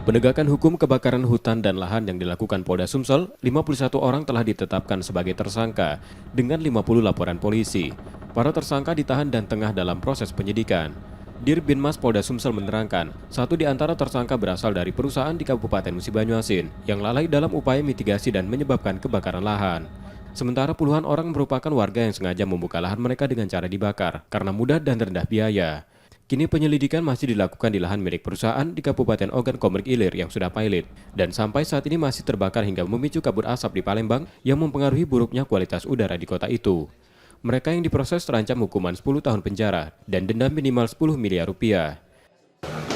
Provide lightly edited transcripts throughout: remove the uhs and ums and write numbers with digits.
Penegakan hukum kebakaran hutan dan lahan yang dilakukan Polda Sumsel, 51 orang telah ditetapkan sebagai tersangka dengan 50 laporan polisi. Para tersangka ditahan dan tengah dalam proses penyidikan. Dir Binmas Polda Sumsel menerangkan, satu di antara tersangka berasal dari perusahaan di Kabupaten Musi Banyuasin yang lalai dalam upaya mitigasi dan menyebabkan kebakaran lahan. Sementara puluhan orang merupakan warga yang sengaja membuka lahan mereka dengan cara dibakar karena mudah dan rendah biaya. Kini penyelidikan masih dilakukan di lahan milik perusahaan di Kabupaten Ogan Komering Ilir yang sudah pilot dan sampai saat ini masih terbakar hingga memicu kabut asap di Palembang yang mempengaruhi buruknya kualitas udara di kota itu. Mereka yang diproses terancam hukuman 10 tahun penjara dan denda minimal 10 miliar rupiah.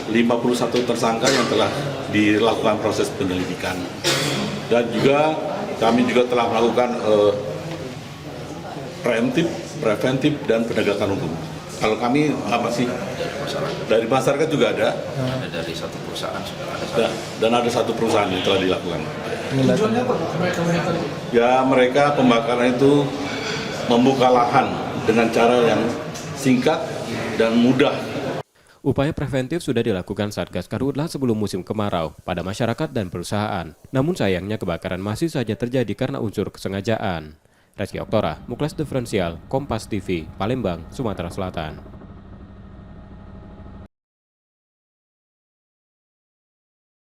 51 tersangka yang telah dilakukan proses penyelidikan dan juga kami juga telah melakukan preventif dan penegakan hukum. Kalau kami apa sih? Dari masyarakat juga ada. Ada dari satu perusahaan sudah ada. Dan ada satu perusahaan yang telah dilakukan. Tujuannya apa? Ya mereka pembakaran itu membuka lahan dengan cara yang singkat dan mudah. Upaya preventif sudah dilakukan Satgas Karhutla sebelum musim kemarau pada masyarakat dan perusahaan. Namun sayangnya kebakaran masih saja terjadi karena unsur kesengajaan. Reski Oktora, Muklas Diferensial, Kompas TV, Palembang, Sumatera Selatan.